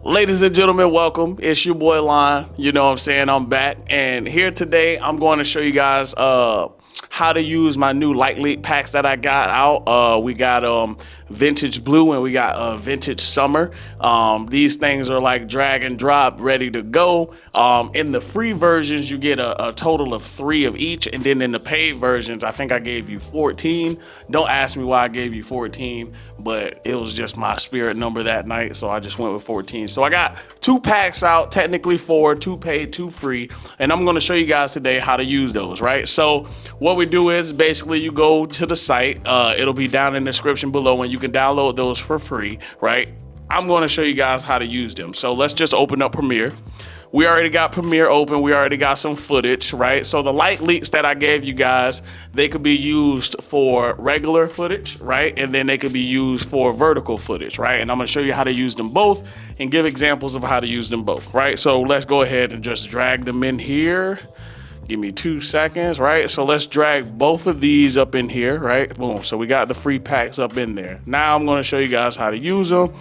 Ladies and gentlemen, welcome. It's your boy Lion. You know what I'm saying? I'm back. And here today, I'm going to show you guys how to use my new light leak packs that I got out. We got vintage blue and we got vintage summer. These things are like drag and drop, ready to go. In the free versions, you get a total of 3 of each. And then in the paid versions, I think I gave you 14. Don't ask me why I gave you 14, but it was just my spirit number that night. So I just went with 14. So I got 2 packs out, technically 4, 2 paid, 2 free. And I'm going to show you guys today how to use those, right? So what we do is basically you go to the site. It'll be down in the description below and you can download those for free, right? I'm going to show you guys how to use them. So let's just open up Premiere. We already got Premiere open. We already got some footage, right? So the light leaks that I gave you guys, they could be used for regular footage, right? And then they could be used for vertical footage, right? And I'm gonna show you how to use them both and give examples of how to use them both, right? So let's go ahead and just drag them in here. Give me 2 seconds, right? So let's drag both of these up in here, right? Boom, so we got the free packs up in there. Now I'm gonna show you guys how to use them.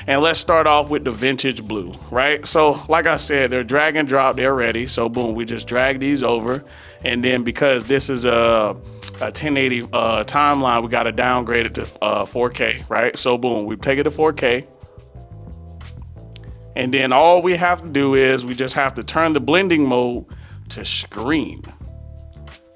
And let's start off with the vintage blue, right? So like I said, they're drag and drop, they're ready. So boom, we just drag these over. And then because this is a 1080 timeline, we gotta downgrade it to 4K, right? So boom, we take it to 4K. And then all we have to do is we just have to turn the blending mode to screen.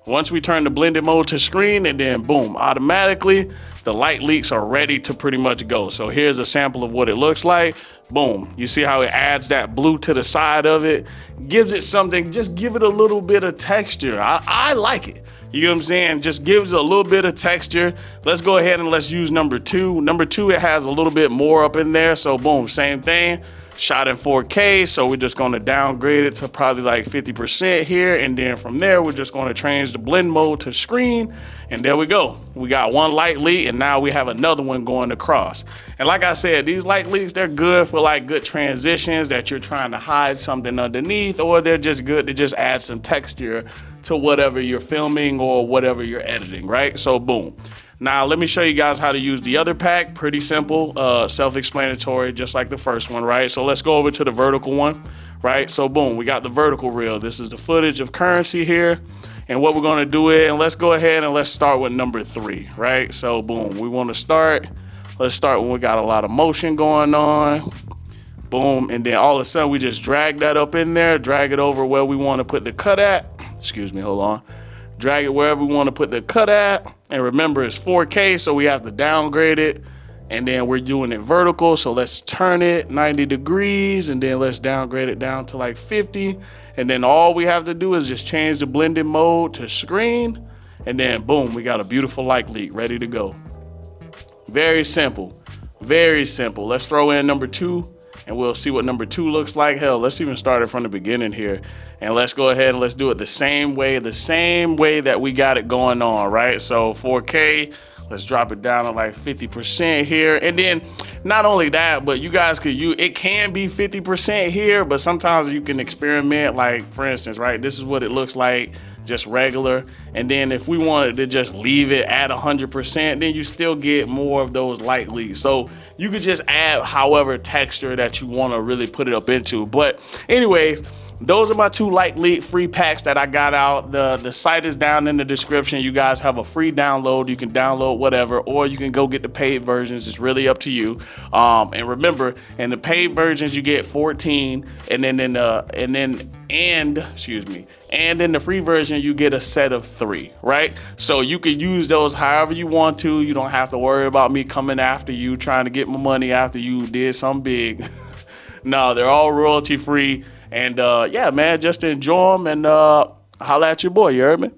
Once we turn the blended mode to screen, and then boom, automatically the light leaks are ready to pretty much go. So here's a sample of what it looks like. Boom, you see how it adds that blue to the side of it, gives it something, just give it a little bit of texture. I like it. You know what I'm saying? Just gives it a little bit of texture. Let's go ahead and let's use number 2. Number 2, it has a little bit more up in there. So boom, same thing. Shot in 4K, so we're just going to downgrade it to probably like 50% here, and then from there we're just going to change the blend mode to screen, and there we go. We got one light leak, and now we have another one going across. And like I said, these light leaks, they're good for like good transitions that you're trying to hide something underneath, or they're just good to just add some texture to whatever you're filming or whatever you're editing, right? So boom. Now let me show you guys how to use the other pack. Pretty simple, self-explanatory, just like the first one, right? So let's go over to the vertical one, right? So boom, we got the vertical reel. This is the footage of currency here. And what we're gonna do is, and let's go ahead and let's start with number 3, right? So boom, we wanna start, let's start when we got a lot of motion going on. Boom, and then all of a sudden we just drag that up in there, drag it over where we wanna put the cut at. Excuse me, hold on. Drag it wherever we wanna put the cut at. And remember, it's 4K, so we have to downgrade it. And then we're doing it vertical, so let's turn it 90 degrees, and then let's downgrade it down to like 50. And then all we have to do is just change the blending mode to screen, and then boom, we got a beautiful light leak ready to go. Very simple, very simple. Let's throw in number 2, and we'll see what number 2 looks like. Hell, let's even start it from the beginning here. And let's go ahead and let's do it the same way that we got it going on, right? So 4K, let's drop it down to like 50% here. And then not only that, but you guys could use, it can be 50% here, but sometimes you can experiment. Like for instance, right, this is what it looks like, just regular. And then if we wanted to just leave it at 100%, then you still get more of those light leaks. So you could just add however texture that you want to really put it up into. But anyways, those are my 2 light leak free packs that I got out. The site is down in the description. You guys have a free download. You can download whatever, or you can go get the paid versions. It's really up to you. And remember, in the paid versions you get 14, and then in the free version you get a set of 3, right? So you can use those however you want to. You don't have to worry about me coming after you, trying to get my money after you did something big. No, they're all royalty free. And yeah, man, just enjoy them and holla at your boy, you heard me?